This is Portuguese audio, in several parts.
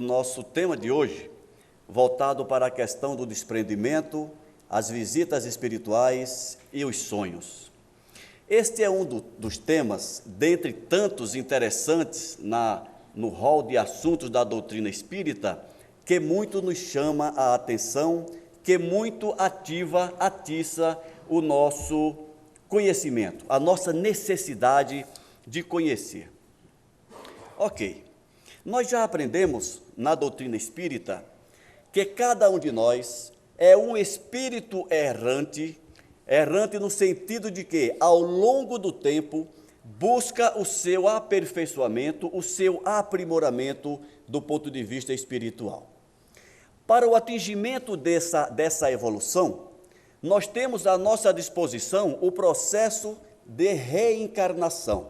o nosso tema de hoje, voltado para a questão do desprendimento, as visitas espirituais e os sonhos. Este é um dos temas, dentre tantos interessantes no rol de assuntos da doutrina espírita, que muito nos chama a atenção, que muito atiça o nosso conhecimento, a nossa necessidade de conhecer. Ok, nós já aprendemos na doutrina espírita que cada um de nós é um espírito errante no sentido de que, ao longo do tempo, busca o seu aperfeiçoamento, o seu aprimoramento do ponto de vista espiritual. Para o atingimento dessa evolução, nós temos à nossa disposição o processo de reencarnação.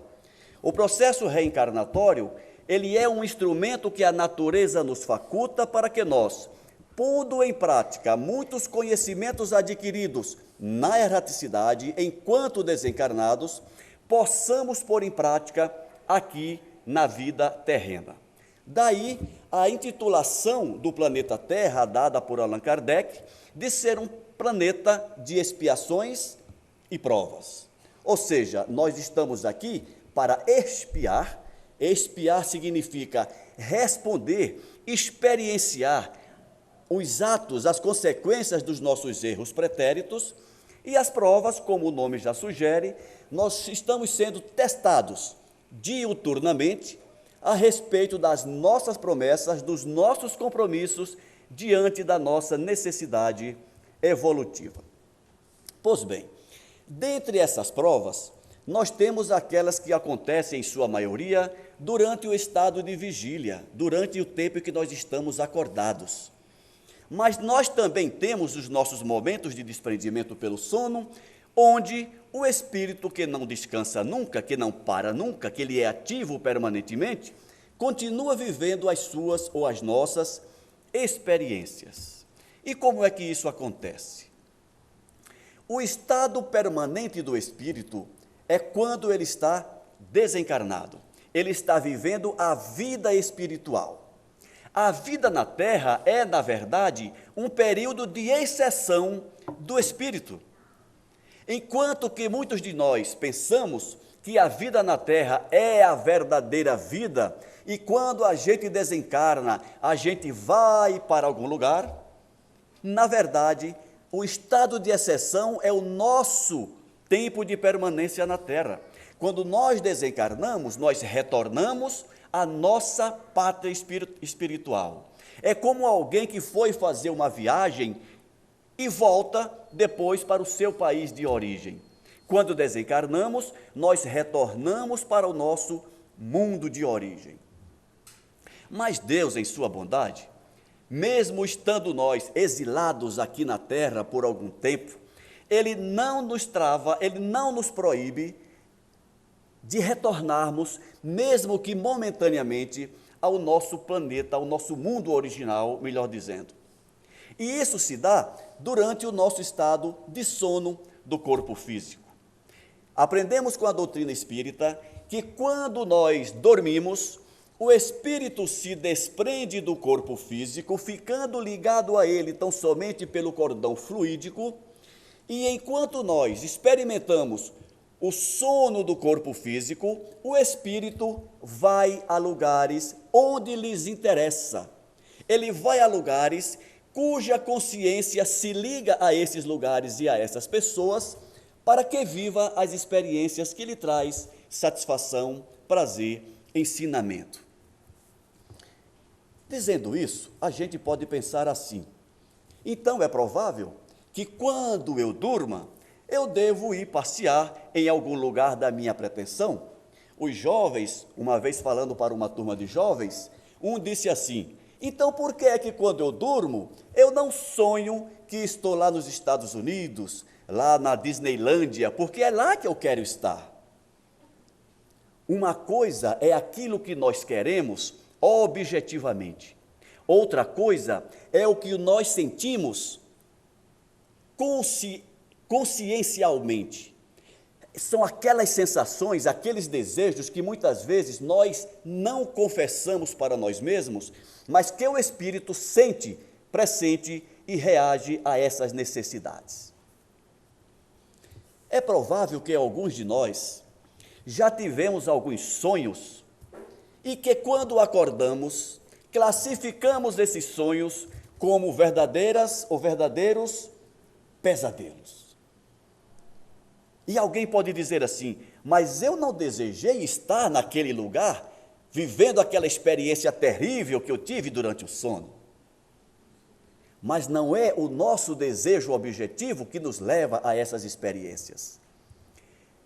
O processo reencarnatório, ele é um instrumento que a natureza nos faculta para que nós, pondo em prática muitos conhecimentos adquiridos na erraticidade, enquanto desencarnados, possamos pôr em prática aqui na vida terrena. Daí a intitulação do planeta Terra, dada por Allan Kardec, de ser um planeta de expiações e provas. Ou seja, nós estamos aqui para expiar. Expiar significa responder, experienciar os atos, as consequências dos nossos erros pretéritos, e as provas, como o nome já sugere, nós estamos sendo testados diuturnamente a respeito das nossas promessas, dos nossos compromissos diante da nossa necessidade evolutiva. Pois bem, dentre essas provas, nós temos aquelas que acontecem, em sua maioria, durante o estado de vigília, durante o tempo em que nós estamos acordados. Mas nós também temos os nossos momentos de desprendimento pelo sono, onde o espírito que não descansa nunca, que não para nunca, que ele é ativo permanentemente, continua vivendo as suas ou as nossas experiências. E como é que isso acontece? O estado permanente do espírito é quando ele está desencarnado. Ele está vivendo a vida espiritual. A vida na Terra é, na verdade, um período de exceção do espírito. Enquanto que muitos de nós pensamos que a vida na Terra é a verdadeira vida, e quando a gente desencarna, a gente vai para algum lugar, na verdade, o estado de exceção é o nosso tempo de permanência na Terra. Quando nós desencarnamos, nós retornamos à nossa pátria espiritual. É como alguém que foi fazer uma viagem e volta depois para o seu país de origem. Quando desencarnamos, nós retornamos para o nosso mundo de origem. Mas Deus, em sua bondade, mesmo estando nós exilados aqui na Terra por algum tempo, Ele não nos trava, Ele não nos proíbe de retornarmos, mesmo que momentaneamente, ao nosso planeta, ao nosso mundo original, melhor dizendo. E isso se dá durante o nosso estado de sono do corpo físico. Aprendemos com a doutrina espírita que quando nós dormimos, o espírito se desprende do corpo físico, ficando ligado a ele tão somente pelo cordão fluídico, e enquanto nós experimentamos o sono do corpo físico, o espírito vai a lugares onde lhes interessa. Ele vai a lugares cuja consciência se liga a esses lugares e a essas pessoas, para que viva as experiências que lhe traz satisfação, prazer, ensinamento. Dizendo isso, a gente pode pensar assim: então é provável que quando eu durma, eu devo ir passear em algum lugar da minha pretensão? Os jovens, uma vez falando para uma turma de jovens, um disse assim: então por que é que quando eu durmo, eu não sonho que estou lá nos Estados Unidos, lá na Disneylândia, porque é lá que eu quero estar? Uma coisa é aquilo que nós queremos objetivamente. Outra coisa é o que nós sentimos consciencialmente. São aquelas sensações, aqueles desejos que muitas vezes nós não confessamos para nós mesmos, mas que o Espírito sente, pressente e reage a essas necessidades. É provável que alguns de nós já tivemos alguns sonhos e que quando acordamos, classificamos esses sonhos como verdadeiras ou verdadeiros pesadelos. E alguém pode dizer assim, mas eu não desejei estar naquele lugar, vivendo aquela experiência terrível que eu tive durante o sono. Mas não é o nosso desejo objetivo que nos leva a essas experiências.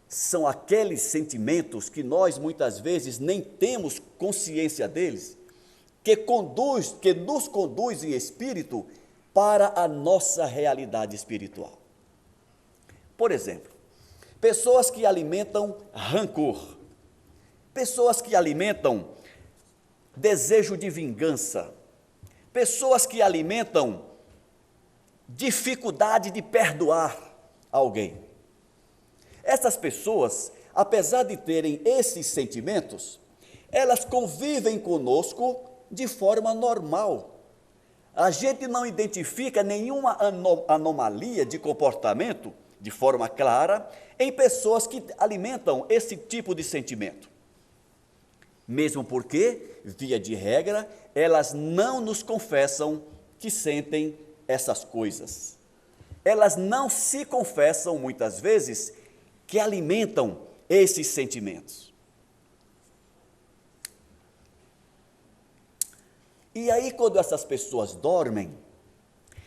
São aqueles sentimentos que nós muitas vezes nem temos consciência deles, que nos conduz em espírito para a nossa realidade espiritual. Por exemplo, pessoas que alimentam rancor, pessoas que alimentam desejo de vingança, pessoas que alimentam dificuldade de perdoar alguém. Essas pessoas, apesar de terem esses sentimentos, elas convivem conosco de forma normal. A gente não identifica nenhuma anomalia de comportamento de forma clara em pessoas que alimentam esse tipo de sentimento. Mesmo porque, via de regra, elas não nos confessam que sentem essas coisas. Elas não se confessam, muitas vezes, que alimentam esses sentimentos. E aí, quando essas pessoas dormem,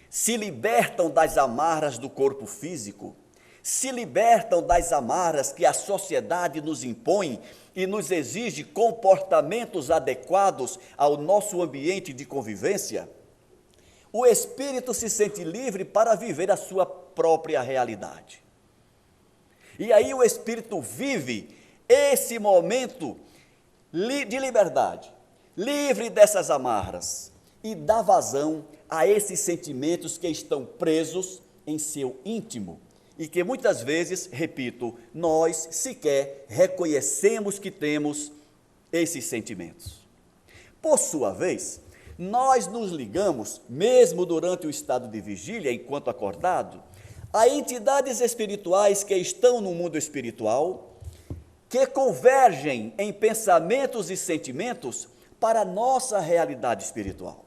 se libertam das amarras do corpo físico, se libertam das amarras que a sociedade nos impõe e nos exige comportamentos adequados ao nosso ambiente de convivência, o espírito se sente livre para viver a sua própria realidade. E aí o espírito vive esse momento de liberdade, livre dessas amarras, e dá vazão a esses sentimentos que estão presos em seu íntimo e que muitas vezes, repito, nós sequer reconhecemos que temos esses sentimentos. Por sua vez, nós nos ligamos, mesmo durante o estado de vigília, enquanto acordado, a entidades espirituais que estão no mundo espiritual, que convergem em pensamentos e sentimentos para a nossa realidade espiritual.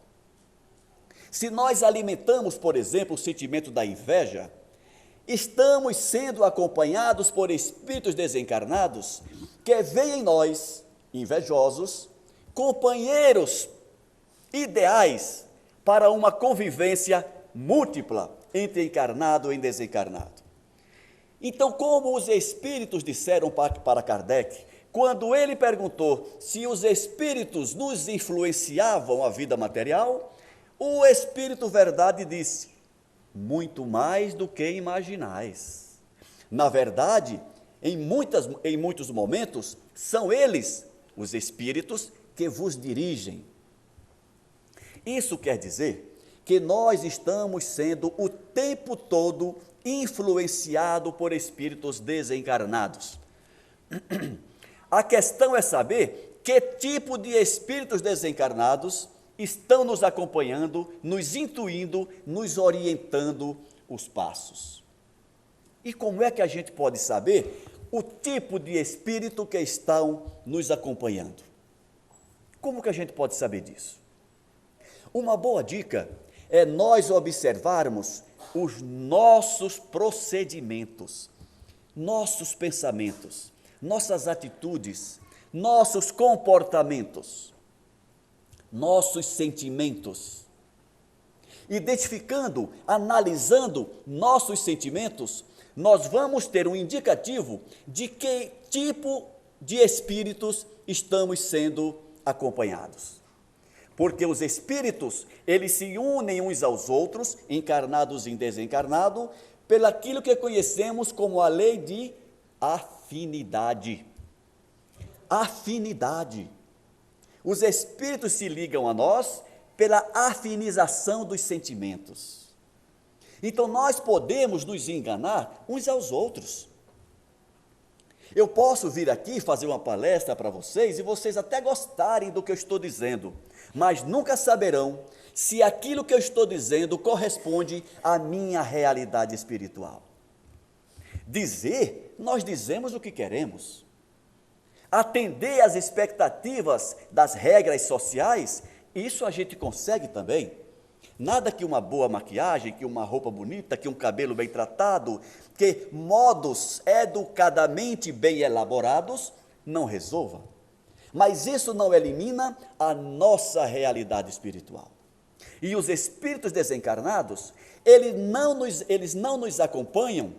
Se nós alimentamos, por exemplo, o sentimento da inveja, estamos sendo acompanhados por espíritos desencarnados que veem em nós, invejosos, companheiros ideais para uma convivência múltipla entre encarnado e desencarnado. Então, como os espíritos disseram para Kardec, quando ele perguntou se os espíritos nos influenciavam a vida material, o Espírito Verdade disse: muito mais do que imaginais. Na verdade, em muitos momentos, são eles, os espíritos, que vos dirigem. Isso quer dizer que nós estamos sendo o tempo todo influenciados por espíritos desencarnados. A questão é saber que tipo de espíritos desencarnados estão nos acompanhando, nos intuindo, nos orientando os passos. E como é que a gente pode saber o tipo de espírito que estão nos acompanhando? Como que a gente pode saber disso? Uma boa dica é nós observarmos os nossos procedimentos, nossos pensamentos, nossas atitudes, nossos comportamentos, nossos sentimentos. Identificando, analisando nossos sentimentos, nós vamos ter um indicativo de que tipo de espíritos estamos sendo acompanhados. Porque os espíritos, eles se unem uns aos outros, encarnados e desencarnados, pelaquilo que conhecemos como a lei de afinidade. Afinidade. Os espíritos se ligam a nós pela afinização dos sentimentos. Então, nós podemos nos enganar uns aos outros. Eu posso vir aqui fazer uma palestra para vocês e vocês até gostarem do que eu estou dizendo, mas nunca saberão se aquilo que eu estou dizendo corresponde à minha realidade espiritual. Dizer, nós dizemos o que queremos. Atender às expectativas das regras sociais, isso a gente consegue também. Nada que uma boa maquiagem, que uma roupa bonita, que um cabelo bem tratado, que modos educadamente bem elaborados não resolva. Mas isso não elimina a nossa realidade espiritual. E os espíritos desencarnados, eles não nos acompanham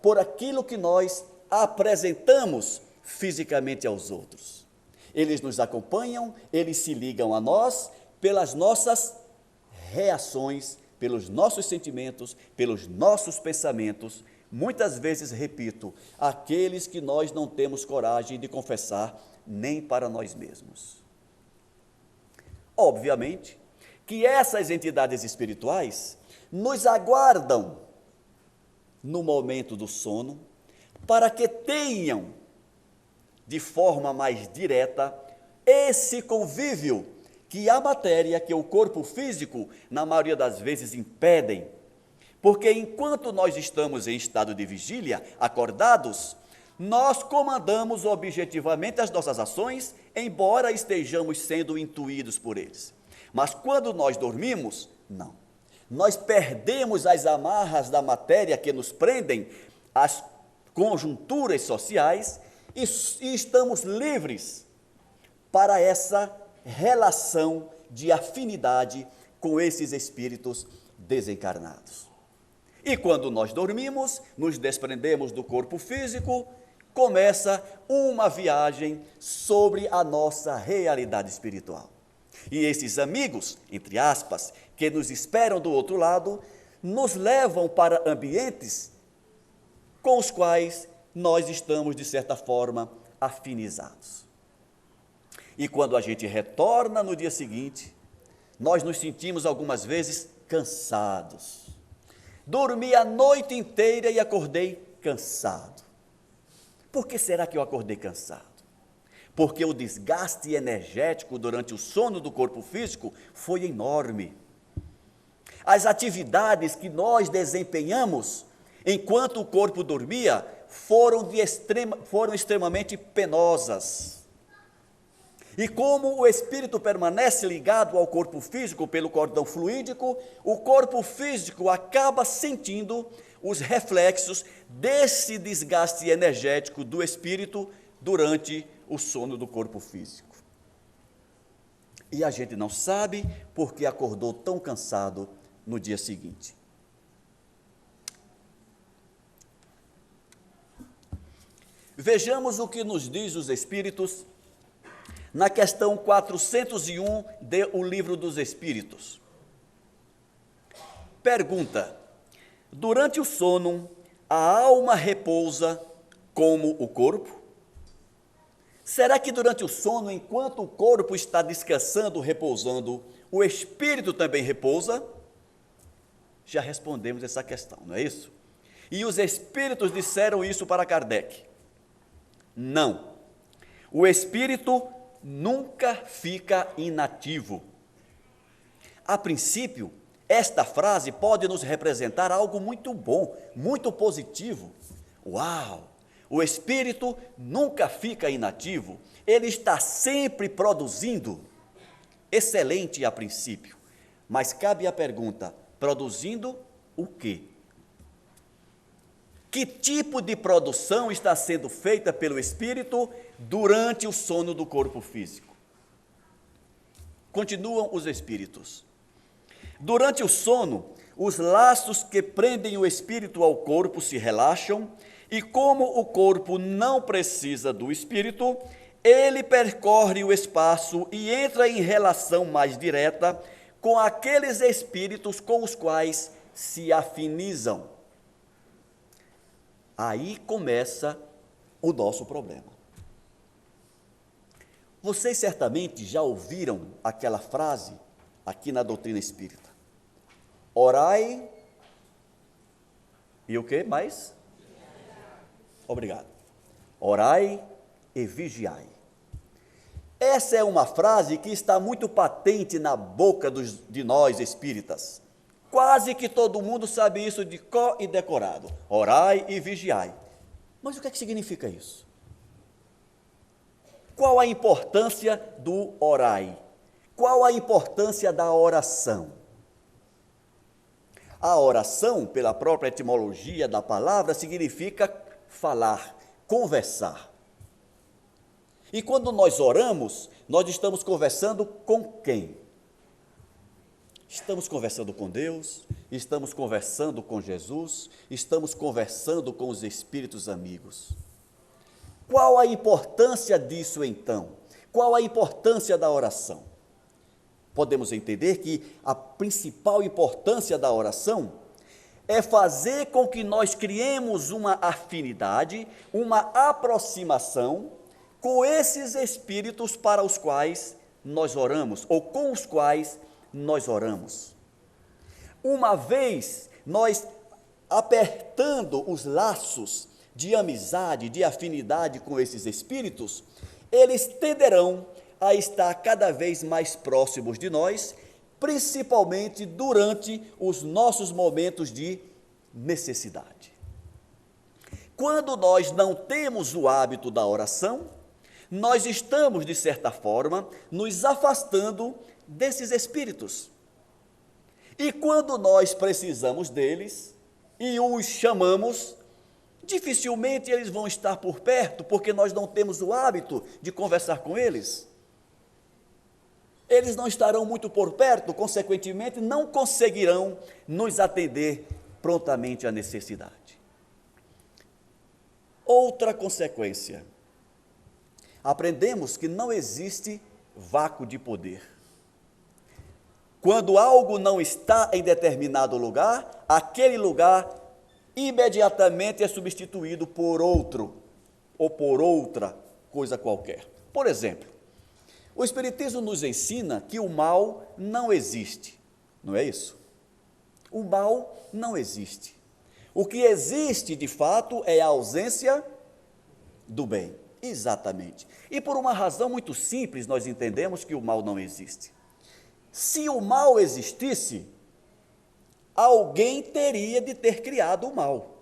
por aquilo que nós apresentamos fisicamente aos outros. Eles nos acompanham, eles se ligam a nós pelas nossas reações, pelos nossos sentimentos, pelos nossos pensamentos, muitas vezes, repito, aqueles que nós não temos coragem de confessar nem para nós mesmos. Obviamente que essas entidades espirituais nos aguardam no momento do sono para que tenham, de forma mais direta, esse convívio que a matéria, que o corpo físico, na maioria das vezes, impedem. Porque enquanto nós estamos em estado de vigília, acordados, nós comandamos objetivamente as nossas ações, embora estejamos sendo intuídos por eles. Mas quando nós dormimos, não. Nós perdemos as amarras da matéria que nos prendem, as conjunturas sociais, e estamos livres para essa relação de afinidade com esses espíritos desencarnados. E quando nós dormimos, nos desprendemos do corpo físico, começa uma viagem sobre a nossa realidade espiritual. E esses amigos, entre aspas, que nos esperam do outro lado, nos levam para ambientes com os quais nós estamos, de certa forma, afinizados. E quando a gente retorna no dia seguinte, nós nos sentimos algumas vezes cansados. Dormi a noite inteira e acordei cansado. Por que será que eu acordei cansado? Porque o desgaste energético durante o sono do corpo físico foi enorme. As atividades que nós desempenhamos enquanto o corpo dormia foram extremamente penosas. E como o espírito permanece ligado ao corpo físico pelo cordão fluídico, o corpo físico acaba sentindo os reflexos desse desgaste energético do espírito durante o sono do corpo físico. E a gente não sabe porque acordou tão cansado no dia seguinte. Vejamos o que nos diz os Espíritos na questão 401 de O Livro dos Espíritos. Pergunta: durante o sono, a alma repousa como o corpo? Será que durante o sono, enquanto o corpo está descansando, repousando, o espírito também repousa? Já respondemos essa questão, não é isso? E os espíritos disseram isso para Kardec. Não. O espírito nunca fica inativo. A princípio, esta frase pode nos representar algo muito bom, muito positivo. Uau! O espírito nunca fica inativo, ele está sempre produzindo. Excelente a princípio, mas cabe a pergunta: produzindo o quê? Que tipo de produção está sendo feita pelo espírito durante o sono do corpo físico? Continuam os espíritos. Durante o sono, os laços que prendem o espírito ao corpo se relaxam, e como o corpo não precisa do espírito, ele percorre o espaço e entra em relação mais direta com aqueles espíritos com os quais se afinizam. Aí começa o nosso problema. Vocês certamente já ouviram aquela frase aqui na doutrina espírita: orai e o que mais? Obrigado. Orai e vigiai. Essa é uma frase que está muito patente na boca de nós espíritas. Quase que todo mundo sabe isso de có e decorado. Orai e vigiai. Mas o que é que significa isso? Qual a importância do orai? Qual a importância da oração? A oração, pela própria etimologia da palavra, significa falar, conversar. E quando nós oramos, nós estamos conversando com quem? Estamos conversando com Deus, estamos conversando com Jesus, estamos conversando com os espíritos amigos. Qual a importância disso então? Qual a importância da oração? Podemos entender que a principal importância da oração é fazer com que nós criemos uma afinidade, uma aproximação com esses espíritos para os quais nós oramos, ou com os quais nós oramos. Uma vez nós apertando os laços de amizade, de afinidade com esses espíritos, eles tenderão a estar cada vez mais próximos de nós, principalmente durante os nossos momentos de necessidade. Quando nós não temos o hábito da oração, nós estamos, de certa forma, nos afastando desses espíritos. E quando nós precisamos deles e os chamamos, dificilmente eles vão estar por perto, porque nós não temos o hábito de conversar com eles. Eles não estarão muito por perto, consequentemente, não conseguirão nos atender prontamente à necessidade. Outra consequência. Aprendemos que não existe vácuo de poder. Quando algo não está em determinado lugar, aquele lugar imediatamente é substituído por outro, ou por outra coisa qualquer. Por exemplo, o Espiritismo nos ensina que o mal não existe, não é isso? O mal não existe. O que existe, de fato, é a ausência do bem. Exatamente. E por uma razão muito simples, nós entendemos que o mal não existe. Se o mal existisse, alguém teria de ter criado o mal.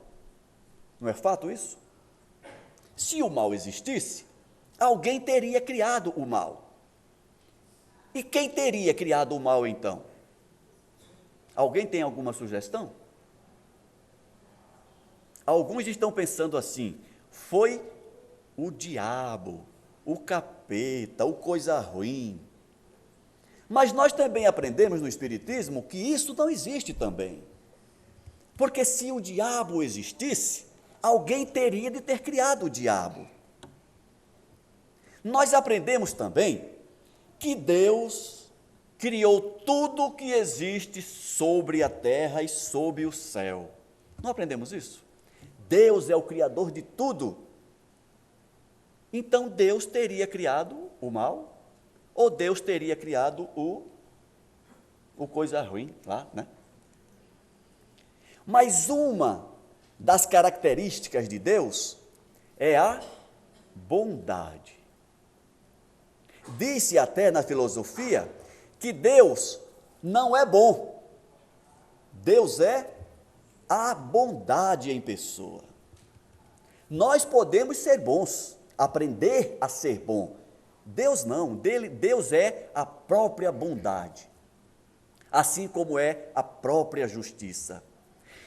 Não é fato isso? Se o mal existisse, alguém teria criado o mal. E quem teria criado o mal então? Alguém tem alguma sugestão? Alguns estão pensando assim: foi o diabo, o capeta, o coisa ruim. Mas nós também aprendemos no Espiritismo que isso não existe também. Porque se o diabo existisse, alguém teria de ter criado o diabo. Nós aprendemos também que Deus criou tudo o que existe sobre a terra e sob o céu. Não aprendemos isso? Deus é o criador de tudo. Então Deus teria criado o mal, ou Deus teria criado o coisa ruim lá, né? Mas uma das características de Deus é a bondade. Diz-se até na filosofia que Deus não é bom, Deus é a bondade em pessoa. Nós podemos ser bons, aprender a ser bom. Deus não, Deus é a própria bondade, assim como é a própria justiça.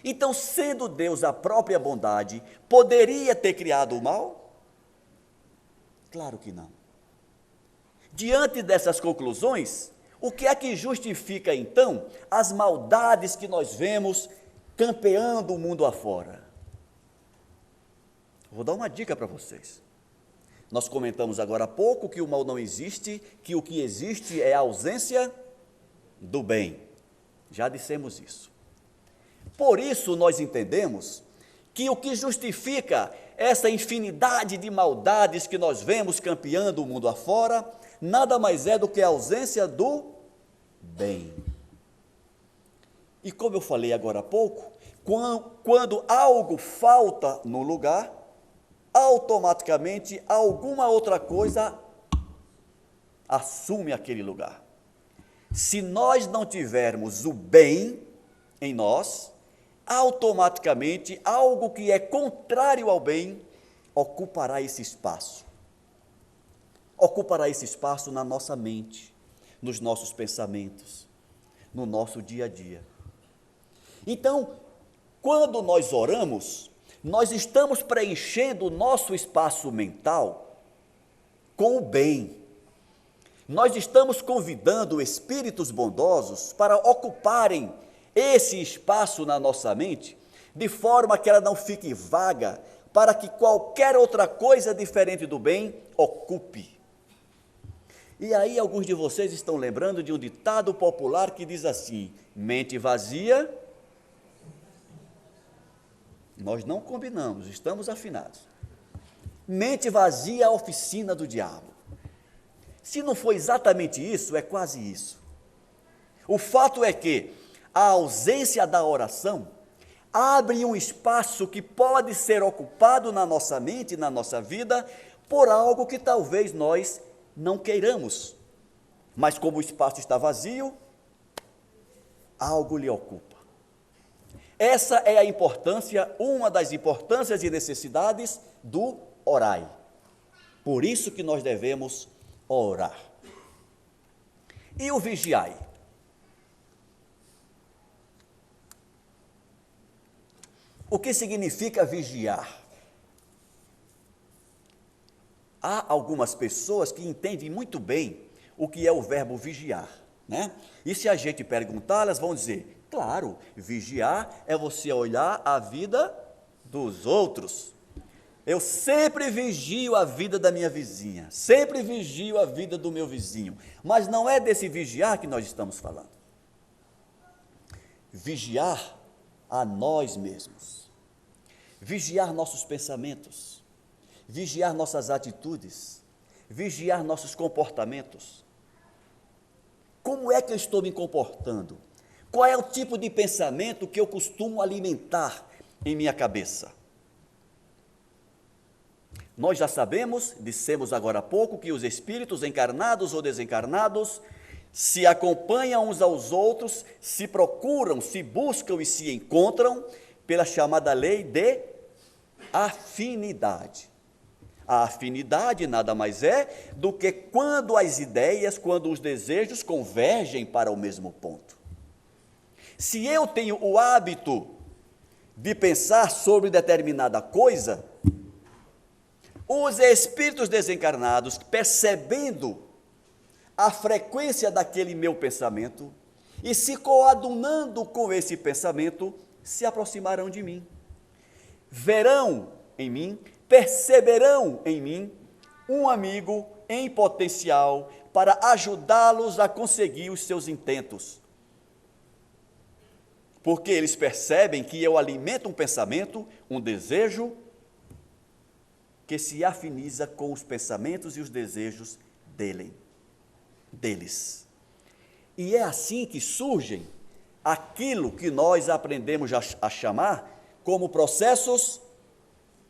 Então, sendo Deus a própria bondade, poderia ter criado o mal? Claro que não. Diante dessas conclusões, o que é que justifica então as maldades que nós vemos campeando o mundo afora? Vou dar uma dica para vocês. Nós comentamos agora há pouco que o mal não existe, que o que existe é a ausência do bem. Já dissemos isso. Por isso nós entendemos que o que justifica essa infinidade de maldades que nós vemos campeando o mundo afora, nada mais é do que a ausência do bem. E como eu falei agora há pouco, quando algo falta no lugar, automaticamente alguma outra coisa assume aquele lugar. Se nós não tivermos o bem em nós, automaticamente algo que é contrário ao bem ocupará esse espaço. Ocupará esse espaço na nossa mente, nos nossos pensamentos, no nosso dia a dia. Então, quando nós oramos, nós estamos preenchendo o nosso espaço mental com o bem. Nós estamos convidando espíritos bondosos para ocuparem esse espaço na nossa mente, de forma que ela não fique vaga, para que qualquer outra coisa diferente do bem ocupe. E aí alguns de vocês estão lembrando de um ditado popular que diz assim: mente vazia. Nós não combinamos, estamos afinados. Mente vazia é a oficina do diabo. Se não for exatamente isso, é quase isso. O fato é que a ausência da oração abre um espaço que pode ser ocupado na nossa mente, na nossa vida, por algo que talvez nós não queiramos. Mas como o espaço está vazio, algo lhe ocupa. Essa é a importância, uma das importâncias e necessidades do orai. Por isso que nós devemos orar. E o vigiai? O que significa vigiar? Há algumas pessoas que entendem muito bem o que é o verbo vigiar, né? E se a gente perguntar, elas vão dizer: claro, vigiar é você olhar a vida dos outros. Eu sempre vigio a vida da minha vizinha, sempre vigio a vida do meu vizinho, mas não é desse vigiar que nós estamos falando. Vigiar a nós mesmos, vigiar nossos pensamentos, vigiar nossas atitudes, vigiar nossos comportamentos. Como é que eu estou me comportando? Qual é o tipo de pensamento que eu costumo alimentar em minha cabeça? Nós já sabemos, dissemos agora há pouco, que os espíritos encarnados ou desencarnados se acompanham uns aos outros, se procuram, se buscam e se encontram pela chamada lei de afinidade. A afinidade nada mais é do que quando as ideias, quando os desejos convergem para o mesmo ponto. Se eu tenho o hábito de pensar sobre determinada coisa, os espíritos desencarnados, percebendo a frequência daquele meu pensamento e se coadunando com esse pensamento, se aproximarão de mim. Verão em mim, perceberão em mim um amigo em potencial para ajudá-los a conseguir os seus intentos. Porque eles percebem que eu alimento um pensamento, um desejo, que se afiniza com os pensamentos e os desejos deles. E é assim que surgem aquilo que nós aprendemos a chamar como processos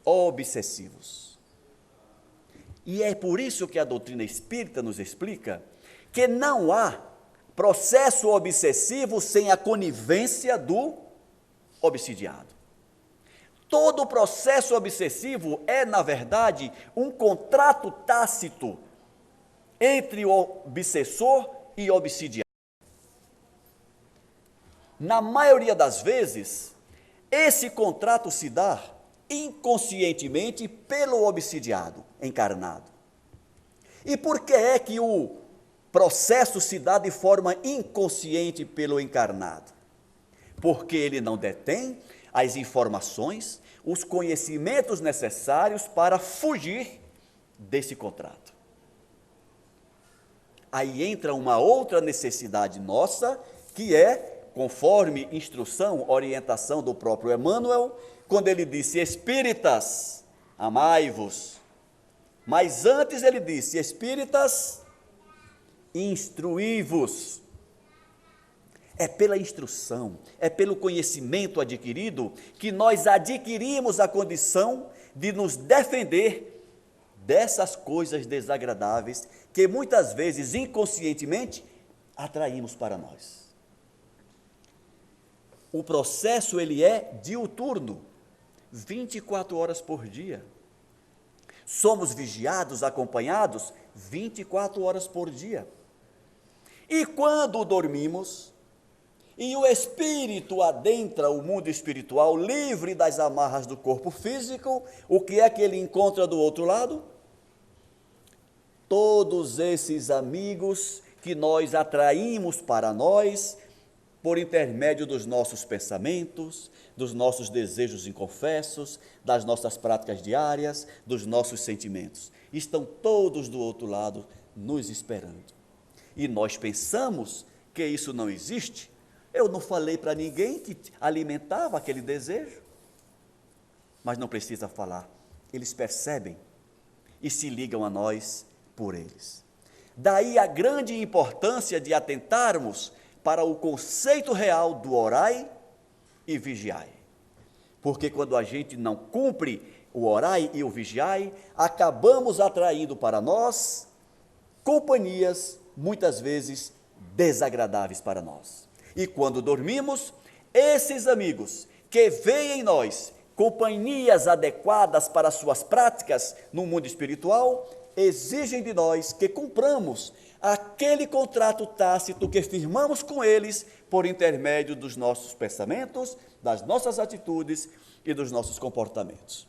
obsessivos. E é por isso que a doutrina espírita nos explica que não há processo obsessivo sem a conivência do obsidiado. Todo processo obsessivo é, na verdade, um contrato tácito entre o obsessor e o obsidiado. Na maioria das vezes, esse contrato se dá inconscientemente pelo obsidiado encarnado. E por que é que o processo se dá de forma inconsciente pelo encarnado? Porque ele não detém as informações, os conhecimentos necessários para fugir desse contrato. Aí entra uma outra necessidade nossa, que é, conforme instrução, orientação do próprio Emmanuel, quando ele disse: espíritas, amai-vos. Mas antes ele disse: espíritas, instruí-vos. É pela instrução, é pelo conhecimento adquirido que nós adquirimos a condição de nos defender dessas coisas desagradáveis que muitas vezes inconscientemente atraímos para nós. O processo ele é diuturno, 24 horas por dia. Somos vigiados, acompanhados 24 horas por dia. E quando dormimos, e o espírito adentra o mundo espiritual livre das amarras do corpo físico, o que é que ele encontra do outro lado? Todos esses amigos que nós atraímos para nós por intermédio dos nossos pensamentos, dos nossos desejos inconfessos, das nossas práticas diárias, dos nossos sentimentos. Estão todos do outro lado nos esperando. E nós pensamos que isso não existe. Eu não falei para ninguém que alimentava aquele desejo. Mas não precisa falar. Eles percebem e se ligam a nós por eles. Daí a grande importância de atentarmos para o conceito real do orai e vigiai. Porque quando a gente não cumpre o orai e o vigiai, acabamos atraindo para nós companhias, muitas vezes, desagradáveis para nós. E quando dormimos, esses amigos que veem em nós companhias adequadas para suas práticas no mundo espiritual, exigem de nós que cumpramos aquele contrato tácito que firmamos com eles por intermédio dos nossos pensamentos, das nossas atitudes e dos nossos comportamentos.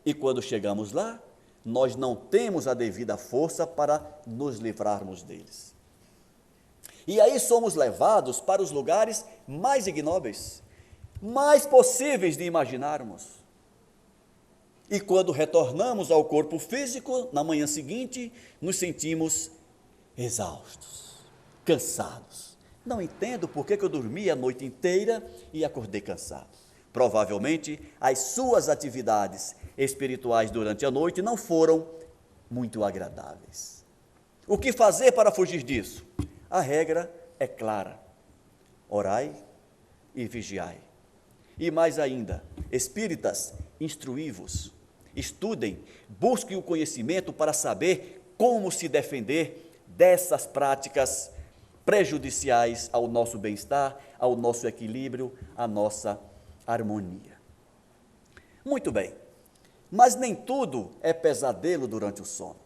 E quando chegamos lá, nós não temos a devida força para nos livrarmos deles. E aí somos levados para os lugares mais ignóbeis, mais possíveis de imaginarmos. E quando retornamos ao corpo físico, na manhã seguinte, nos sentimos exaustos, cansados. Não entendo por que eu dormi a noite inteira e acordei cansado. Provavelmente, as suas atividades espirituais durante a noite não foram muito agradáveis. O que fazer para fugir disso? A regra é clara: orai e vigiai. E mais ainda, espíritas, instruí-vos, estudem, busquem o conhecimento para saber como se defender dessas práticas prejudiciais ao nosso bem-estar, ao nosso equilíbrio, à nossa harmonia. Muito bem, mas nem tudo é pesadelo durante o sono.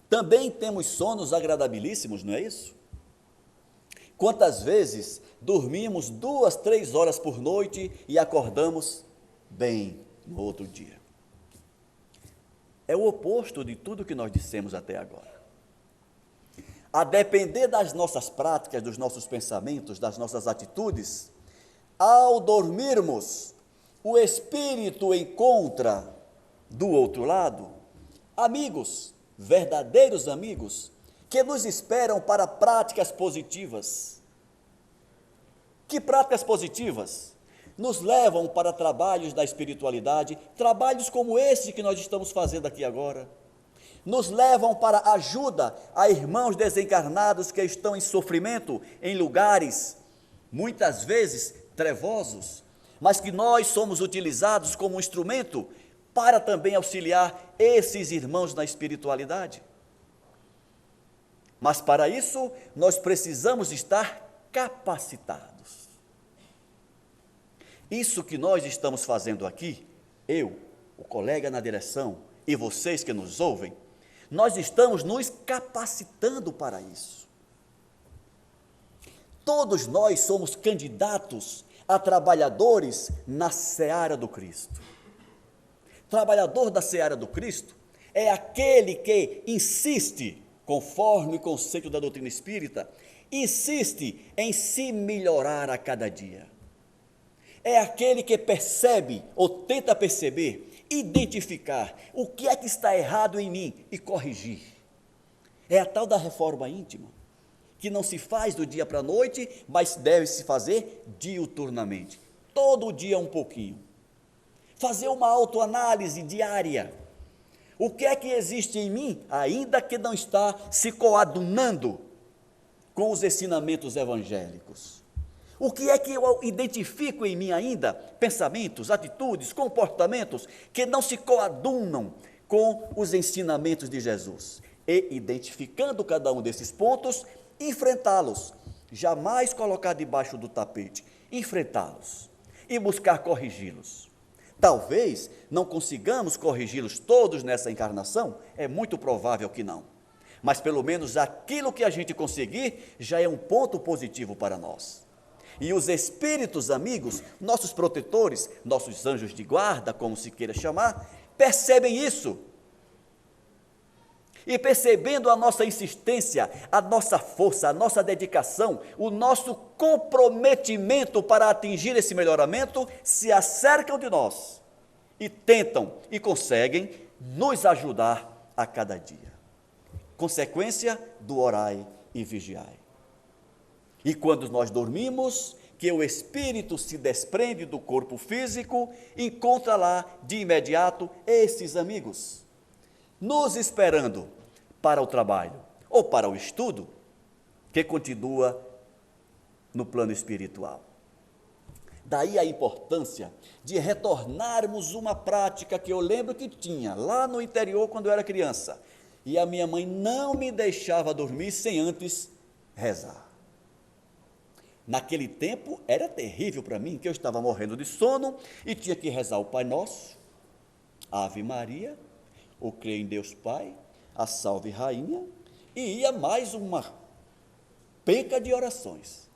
Também temos sonos agradabilíssimos, não é isso? Quantas vezes dormimos 2, 3 horas por noite e acordamos bem no outro dia? É o oposto de tudo que nós dissemos até agora. A depender das nossas práticas, dos nossos pensamentos, das nossas atitudes, ao dormirmos, o espírito encontra do outro lado amigos, verdadeiros amigos, que nos esperam para práticas positivas. Que práticas positivas? Nos levam para trabalhos da espiritualidade, trabalhos como esse que nós estamos fazendo aqui agora. Nos levam para ajuda a irmãos desencarnados que estão em sofrimento em lugares, muitas vezes trevosos, mas que nós somos utilizados como um instrumento para também auxiliar esses irmãos na espiritualidade. Mas para isso, nós precisamos estar capacitados. Isso que nós estamos fazendo aqui, eu, o colega na direção e vocês que nos ouvem, nós estamos nos capacitando para isso. Todos nós somos candidatos a trabalhadores na seara do Cristo. Trabalhador da seara do Cristo é aquele que insiste, conforme o conceito da doutrina espírita, insiste em se melhorar a cada dia. É aquele que percebe ou tenta perceber, identificar o que é que está errado em mim e corrigir. É a tal da reforma íntima, que não se faz do dia para a noite, mas deve se fazer diuturnamente, todo dia um pouquinho. Fazer uma autoanálise diária. O que é que existe em mim, ainda que não está se coadunando com os ensinamentos evangélicos? O que é que eu identifico em mim ainda? Pensamentos, atitudes, comportamentos que não se coadunam com os ensinamentos de Jesus. E, identificando cada um desses pontos, enfrentá-los. Jamais colocar debaixo do tapete. Enfrentá-los e buscar corrigi-los. Talvez não consigamos corrigi-los todos nessa encarnação, é muito provável que não. Mas pelo menos aquilo que a gente conseguir já é um ponto positivo para nós. E os espíritos amigos, nossos protetores, nossos anjos de guarda, como se queira chamar, percebem isso. E percebendo a nossa insistência, a nossa força, a nossa dedicação, o nosso comprometimento para atingir esse melhoramento, se acercam de nós e tentam e conseguem nos ajudar a cada dia. Consequência do orai e vigiai. E quando nós dormimos, que o espírito se desprende do corpo físico, encontra lá de imediato esses amigos, nos esperando para o trabalho ou para o estudo, que continua no plano espiritual. Daí a importância de retornarmos uma prática que eu lembro que tinha lá no interior quando eu era criança, e a minha mãe não me deixava dormir sem antes rezar. Naquele tempo era terrível para mim, que eu estava morrendo de sono e tinha que rezar o Pai Nosso, a Ave Maria, o Creio em Deus Pai, a Salve Rainha, e ia mais uma penca de orações.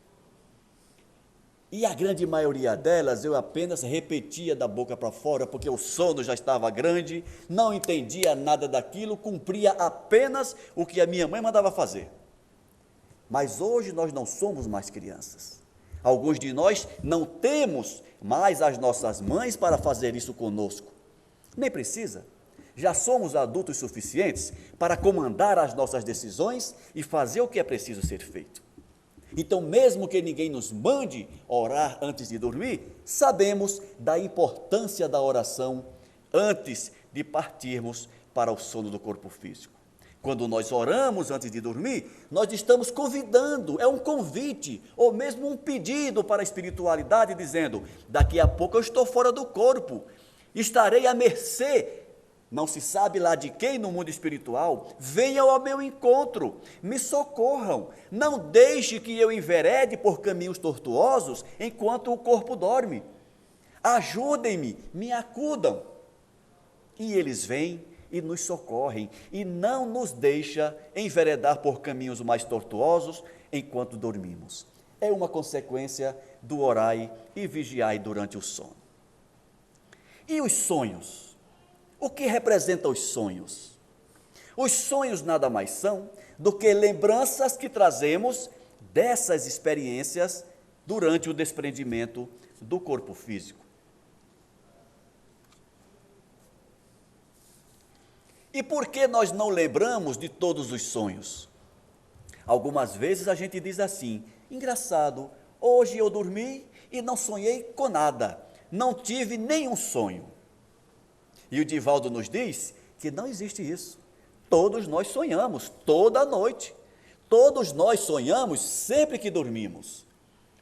E a grande maioria delas eu apenas repetia da boca para fora, porque o sono já estava grande, não entendia nada daquilo, cumpria apenas o que a minha mãe mandava fazer. Mas hoje nós não somos mais crianças. Alguns de nós não temos mais as nossas mães para fazer isso conosco. Nem precisa. Já somos adultos suficientes para comandar as nossas decisões e fazer o que é preciso ser feito. Então, mesmo que ninguém nos mande orar antes de dormir, sabemos da importância da oração antes de partirmos para o sono do corpo físico. Quando nós oramos antes de dormir, nós estamos convidando, é um convite, ou mesmo um pedido para a espiritualidade, dizendo: daqui a pouco eu estou fora do corpo, estarei à mercê, não se sabe lá de quem no mundo espiritual, venham ao meu encontro, me socorram, não deixe que eu enverede por caminhos tortuosos enquanto o corpo dorme, ajudem-me, me acudam. E eles vêm e nos socorrem, e não nos deixa enveredar por caminhos mais tortuosos enquanto dormimos. É uma consequência do orai e vigiai durante o sono. E os sonhos? O que representam os sonhos? Os sonhos nada mais são do que lembranças que trazemos dessas experiências durante o desprendimento do corpo físico. E por que nós não lembramos de todos os sonhos? Algumas vezes a gente diz assim: engraçado, hoje eu dormi e não sonhei com nada, não tive nenhum sonho. E o Divaldo nos diz que não existe isso. Todos nós sonhamos, toda noite. Todos nós sonhamos sempre que dormimos.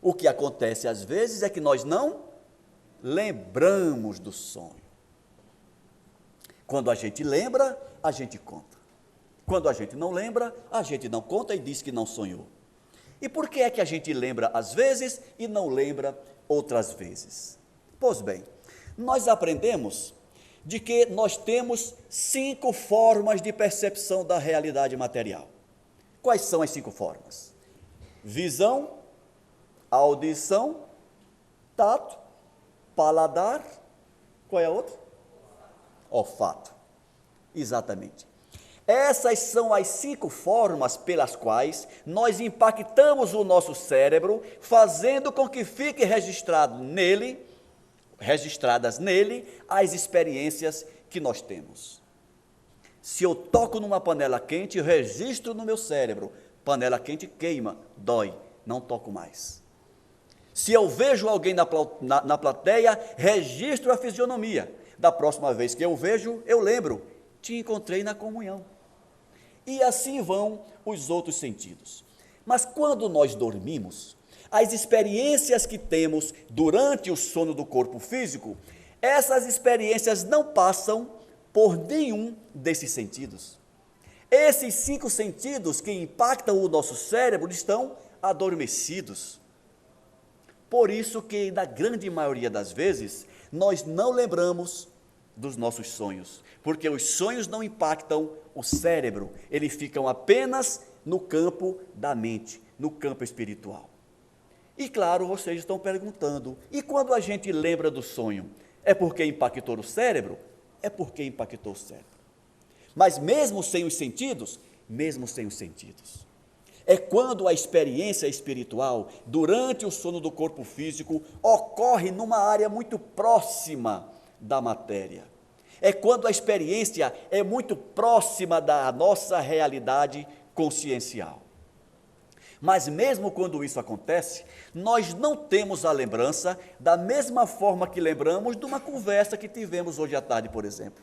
O que acontece às vezes é que nós não lembramos do sonho. Quando a gente lembra, a gente conta. Quando a gente não lembra, a gente não conta e diz que não sonhou. E por que é que a gente lembra às vezes e não lembra outras vezes? Pois bem, nós aprendemos de que nós temos 5 formas de percepção da realidade material. Quais são as 5 formas? Visão, audição, tato, paladar, qual é a outra? Olfato. Exatamente. Essas são as 5 formas pelas quais nós impactamos o nosso cérebro, fazendo com que fique registradas nele as experiências que nós temos. Se eu toco numa panela quente, eu registro no meu cérebro: panela quente queima, dói, não toco mais. Se eu vejo alguém na plateia, registro a fisionomia. Da próxima vez que eu vejo, eu lembro, te encontrei na comunhão. E assim vão os outros sentidos. Mas quando nós dormimos, as experiências que temos durante o sono do corpo físico, essas experiências não passam por nenhum desses sentidos. Esses 5 sentidos que impactam o nosso cérebro estão adormecidos. Por isso que, na grande maioria das vezes, nós não lembramos dos nossos sonhos, porque os sonhos não impactam o cérebro, eles ficam apenas no campo da mente, no campo espiritual. E claro, vocês estão perguntando, e quando a gente lembra do sonho, é porque impactou o cérebro? É porque impactou o cérebro. Mas mesmo sem os sentidos, é quando a experiência espiritual, durante o sono do corpo físico, ocorre numa área muito próxima da matéria. É quando a experiência é muito próxima da nossa realidade consciencial. Mas mesmo quando isso acontece, nós não temos a lembrança da mesma forma que lembramos de uma conversa que tivemos hoje à tarde, por exemplo.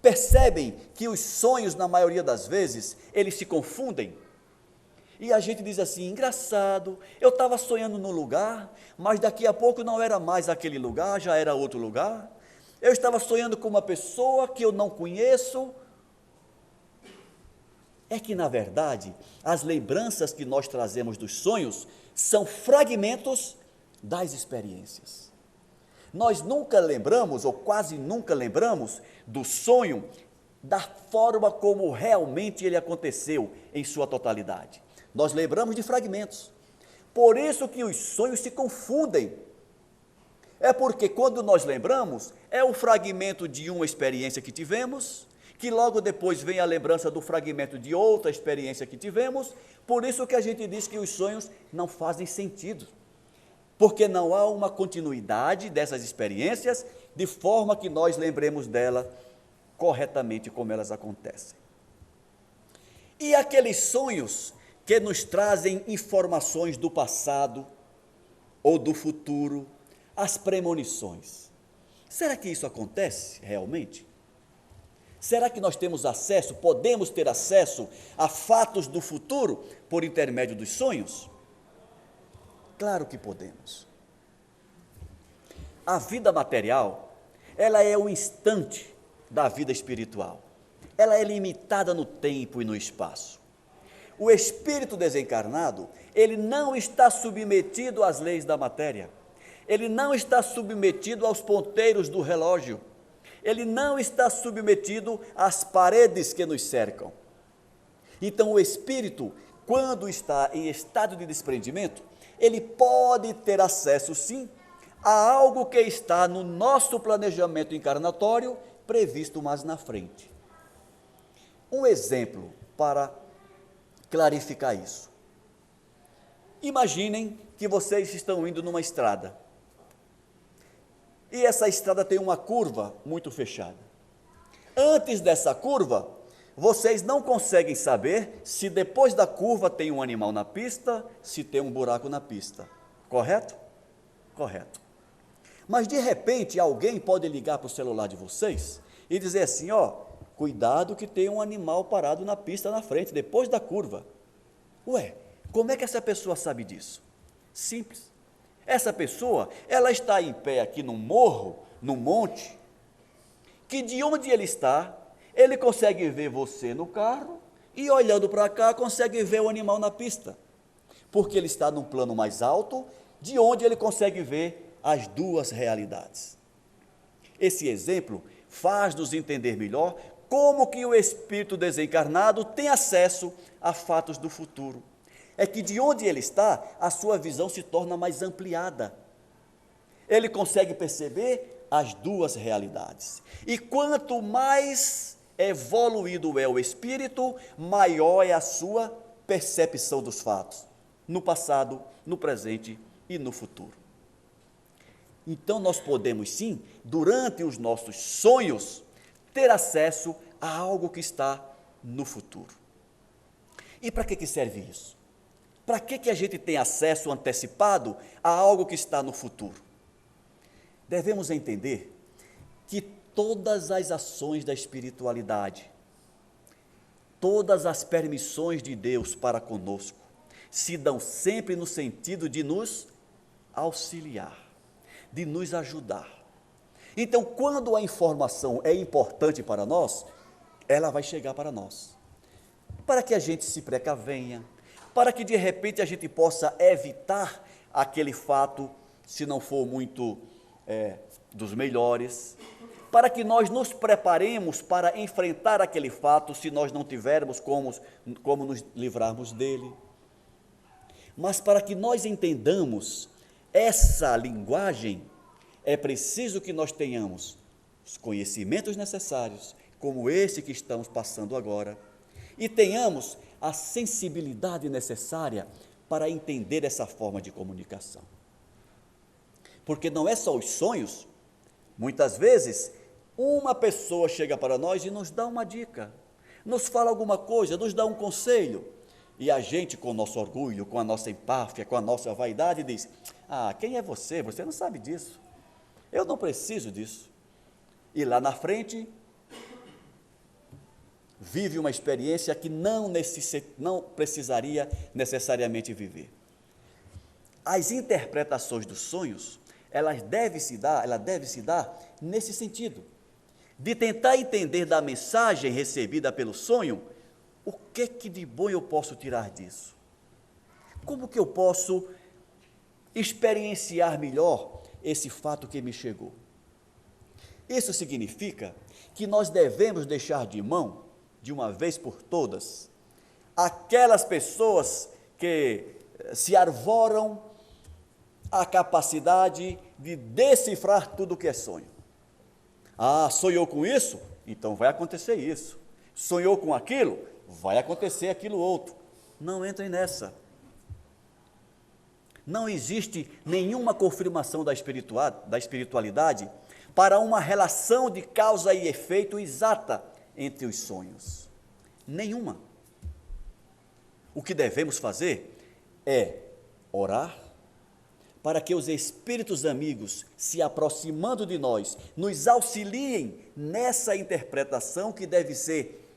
Percebem que os sonhos, na maioria das vezes, eles se confundem? E a gente diz assim, engraçado, eu estava sonhando num lugar, mas daqui a pouco não era mais aquele lugar, já era outro lugar. Eu estava sonhando com uma pessoa que eu não conheço. É que, na verdade, as lembranças que nós trazemos dos sonhos são fragmentos das experiências. Nós nunca lembramos, ou quase nunca lembramos, do sonho da forma como realmente ele aconteceu em sua totalidade. Nós lembramos de fragmentos. Por isso que os sonhos se confundem. É porque quando nós lembramos, é o fragmento de uma experiência que tivemos, que logo depois vem a lembrança do fragmento de outra experiência que tivemos, por isso que a gente diz que os sonhos não fazem sentido, porque não há uma continuidade dessas experiências, de forma que nós lembremos dela corretamente como elas acontecem. E aqueles sonhos que nos trazem informações do passado ou do futuro, as premonições. Será que isso acontece realmente? Será que nós temos acesso, podemos ter acesso a fatos do futuro por intermédio dos sonhos? Claro que podemos. A vida material, ela é o instante da vida espiritual. Ela é limitada no tempo e no espaço. O espírito desencarnado, ele não está submetido às leis da matéria. Ele não está submetido aos ponteiros do relógio. Ele não está submetido às paredes que nos cercam. Então, o espírito, quando está em estado de desprendimento, ele pode ter acesso, sim, a algo que está no nosso planejamento encarnatório, previsto mais na frente. Um exemplo para clarificar isso. Imaginem que vocês estão indo numa estrada. E essa estrada tem uma curva muito fechada. Antes dessa curva, vocês não conseguem saber se depois da curva tem um animal na pista, se tem um buraco na pista. Correto? Correto. Mas de repente alguém pode ligar para o celular de vocês e dizer assim, cuidado que tem um animal parado na pista na frente, depois da curva. Ué, como é que essa pessoa sabe disso? Simples. Essa pessoa, ela está em pé aqui num morro, num monte, que de onde ele está, ele consegue ver você no carro e olhando para cá consegue ver o animal na pista, porque ele está num plano mais alto, de onde ele consegue ver as duas realidades. Esse exemplo faz-nos entender melhor como que o espírito desencarnado tem acesso a fatos do futuro. É que de onde ele está, a sua visão se torna mais ampliada. Ele consegue perceber as duas realidades. E quanto mais evoluído é o espírito, maior é a sua percepção dos fatos, no passado, no presente e no futuro. Então nós podemos sim, durante os nossos sonhos, ter acesso a algo que está no futuro. E para que serve isso? Para que a gente tem acesso antecipado a algo que está no futuro? Devemos entender que todas as ações da espiritualidade, todas as permissões de Deus para conosco, se dão sempre no sentido de nos auxiliar, de nos ajudar. Então, quando a informação é importante para nós, ela vai chegar para nós, para que a gente se precavenha, para que de repente a gente possa evitar aquele fato, se não for muito dos melhores, para que nós nos preparemos para enfrentar aquele fato, se nós não tivermos como nos livrarmos dele. Mas para que nós entendamos essa linguagem, é preciso que nós tenhamos os conhecimentos necessários, como esse que estamos passando agora, e tenhamos a sensibilidade necessária para entender essa forma de comunicação. Porque não é só os sonhos, muitas vezes uma pessoa chega para nós e nos dá uma dica, nos fala alguma coisa, nos dá um conselho, e a gente, com o nosso orgulho, com a nossa empáfia, com a nossa vaidade, diz: ah, quem é você? Você não sabe disso, eu não preciso disso. E lá na frente, vive uma experiência que não precisaria necessariamente viver. As interpretações dos sonhos, ela deve se dar nesse sentido, de tentar entender da mensagem recebida pelo sonho, o que de bom eu posso tirar disso? Como que eu posso experienciar melhor esse fato que me chegou? Isso significa que nós devemos deixar de mão, de uma vez por todas, aquelas pessoas que se arvoram a capacidade de decifrar tudo o que é sonho. Ah, sonhou com isso? Então vai acontecer isso. Sonhou com aquilo? Vai acontecer aquilo outro. Não entrem nessa. Não existe nenhuma confirmação da espiritualidade para uma relação de causa e efeito exata entre os sonhos. Nenhuma. O que devemos fazer é orar para que os espíritos amigos, se aproximando de nós, nos auxiliem nessa interpretação que deve ser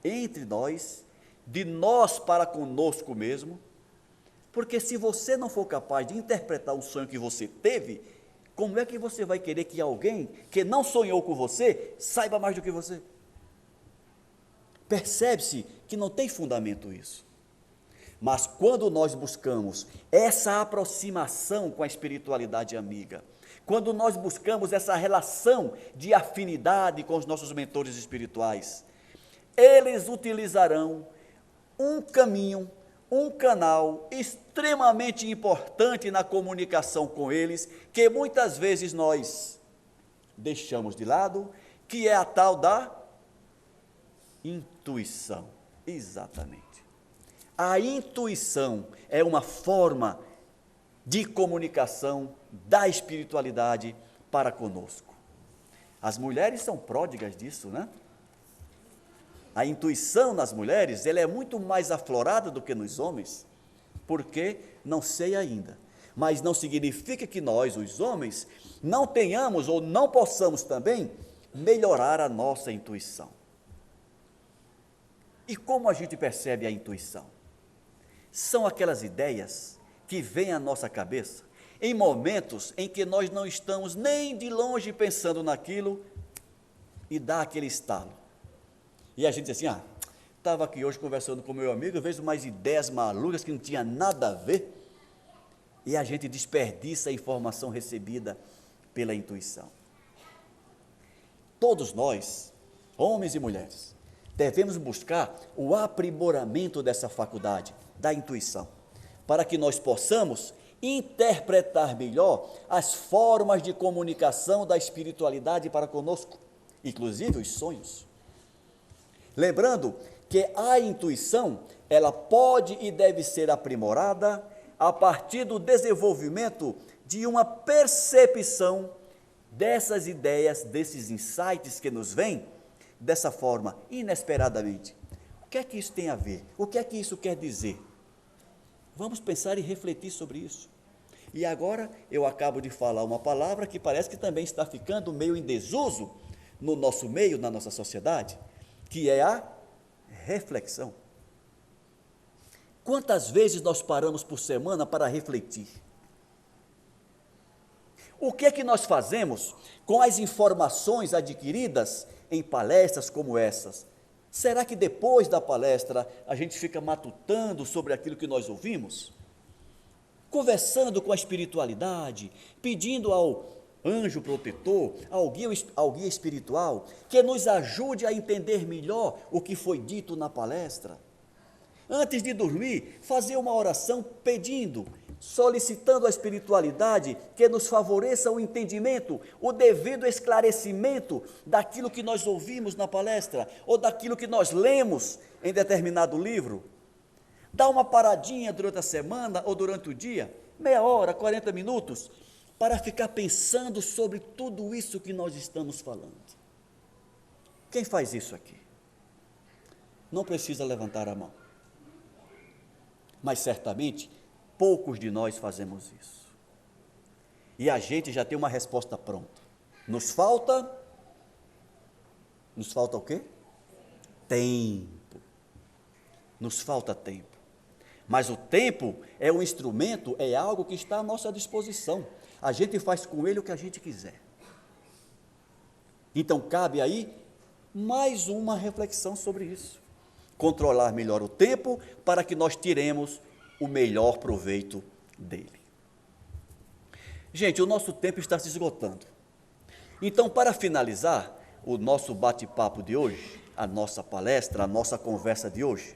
entre nós, de nós para conosco mesmo, porque se você não for capaz de interpretar o sonho que você teve, como é que você vai querer que alguém que não sonhou com você, saiba mais do que você? Percebe-se que não tem fundamento isso. Mas quando nós buscamos essa aproximação com a espiritualidade amiga, quando nós buscamos essa relação de afinidade com os nossos mentores espirituais, eles utilizarão um caminho, um canal extremamente importante na comunicação com eles, que muitas vezes nós deixamos de lado, que é a tal da intuição. Exatamente. A intuição é uma forma de comunicação da espiritualidade para conosco. As mulheres são pródigas disso, né? A intuição nas mulheres, ela é muito mais aflorada do que nos homens, porque não sei ainda, mas não significa que nós, os homens, não tenhamos ou não possamos também melhorar a nossa intuição. E como a gente percebe a intuição? São aquelas ideias que vêm à nossa cabeça em momentos em que nós não estamos nem de longe pensando naquilo e dá aquele estalo. E a gente diz assim: estava aqui hoje conversando com meu amigo, eu vejo umas ideias malucas que não tinha nada a ver, e a gente desperdiça a informação recebida pela intuição. Todos nós, homens e mulheres, devemos buscar o aprimoramento dessa faculdade, da intuição, para que nós possamos interpretar melhor as formas de comunicação da espiritualidade para conosco, inclusive os sonhos. Lembrando que a intuição, ela pode e deve ser aprimorada a partir do desenvolvimento de uma percepção dessas ideias, desses insights que nos vêm dessa forma, inesperadamente. O que é que isso tem a ver? O que é que isso quer dizer? Vamos pensar e refletir sobre isso. E agora eu acabo de falar uma palavra que parece que também está ficando meio em desuso, no nosso meio, na nossa sociedade, que é a reflexão. Quantas vezes nós paramos por semana para refletir? O que é que nós fazemos com as informações adquiridas em palestras como essas? Será que depois da palestra a gente fica matutando sobre aquilo que nós ouvimos? Conversando com a espiritualidade, pedindo ao anjo protetor, ao guia espiritual, que nos ajude a entender melhor o que foi dito na palestra. Antes de dormir, fazer uma oração pedindo, solicitando a espiritualidade que nos favoreça o entendimento, o devido esclarecimento daquilo que nós ouvimos na palestra, ou daquilo que nós lemos em determinado livro. Dá uma paradinha durante a semana ou durante o dia, meia hora, 40 minutos, para ficar pensando sobre tudo isso que nós estamos falando. Quem faz isso aqui? Não precisa levantar a mão. Mas certamente, poucos de nós fazemos isso. E a gente já tem uma resposta pronta. Nos falta o quê? Tempo. Nos falta tempo. Mas o tempo é um instrumento, é algo que está à nossa disposição. A gente faz com ele o que a gente quiser. Então, cabe aí mais uma reflexão sobre isso. Controlar melhor o tempo para que nós tiremos o melhor proveito dele. Gente, o nosso tempo está se esgotando. Então, para finalizar o nosso bate-papo de hoje, a nossa palestra, a nossa conversa de hoje,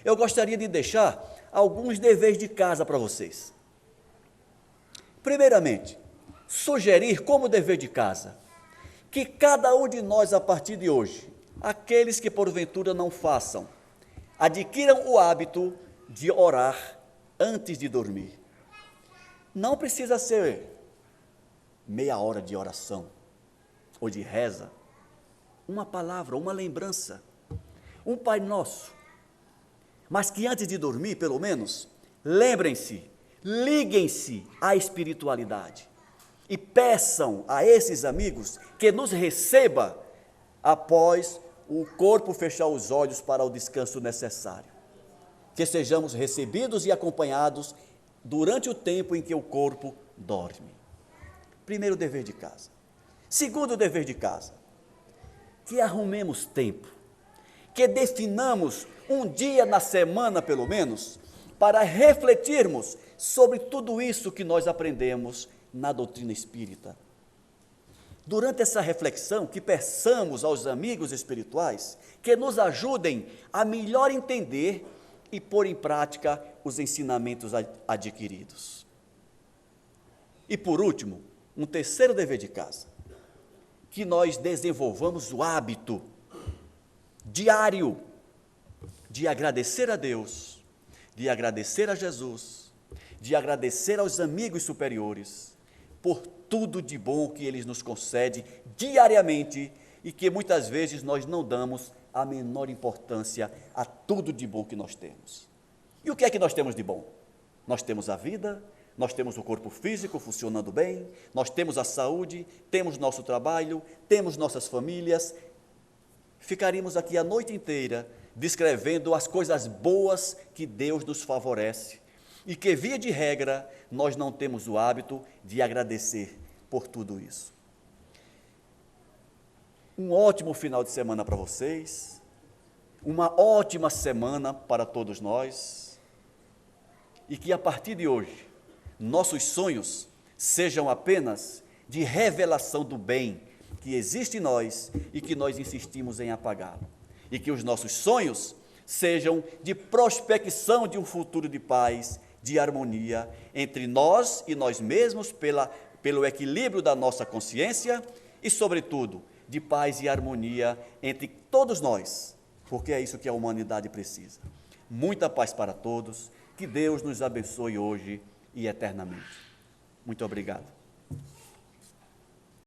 eu gostaria de deixar alguns deveres de casa para vocês. Primeiramente, sugerir como dever de casa que cada um de nós, a partir de hoje, aqueles que porventura não façam, adquiram o hábito de orar antes de dormir. Não precisa ser meia hora de oração ou de reza, uma palavra, uma lembrança, um Pai Nosso, mas que antes de dormir, pelo menos, lembrem-se, liguem-se à espiritualidade e peçam a esses amigos que nos receba após o corpo fechar os olhos para o descanso necessário. Que sejamos recebidos e acompanhados durante o tempo em que o corpo dorme. Primeiro dever de casa. Segundo dever de casa, que arrumemos tempo, que definamos um dia na semana, pelo menos, para refletirmos sobre tudo isso que nós aprendemos na doutrina espírita. Durante essa reflexão, que peçamos aos amigos espirituais que nos ajudem a melhor entender e pôr em prática os ensinamentos adquiridos. E por último, um terceiro dever de casa, que nós desenvolvamos o hábito diário de agradecer a Deus, de agradecer a Jesus, de agradecer aos amigos superiores por tudo de bom que eles nos concedem diariamente e que muitas vezes nós não damos a menor importância a tudo de bom que nós temos. E o que é que nós temos de bom? Nós temos a vida, nós temos o corpo físico funcionando bem, nós temos a saúde, temos nosso trabalho, temos nossas famílias. Ficaríamos aqui a noite inteira descrevendo as coisas boas que Deus nos favorece e que, via de regra, nós não temos o hábito de agradecer por tudo isso. Um ótimo final de semana para vocês, uma ótima semana para todos nós, e que a partir de hoje, nossos sonhos sejam apenas de revelação do bem que existe em nós e que nós insistimos em apagá-lo, e que os nossos sonhos sejam de prospecção de um futuro de paz, de harmonia entre nós e nós mesmos, pelo equilíbrio da nossa consciência e, sobretudo, de paz e harmonia entre todos nós, porque é isso que a humanidade precisa. Muita paz para todos, que Deus nos abençoe hoje e eternamente. Muito obrigado.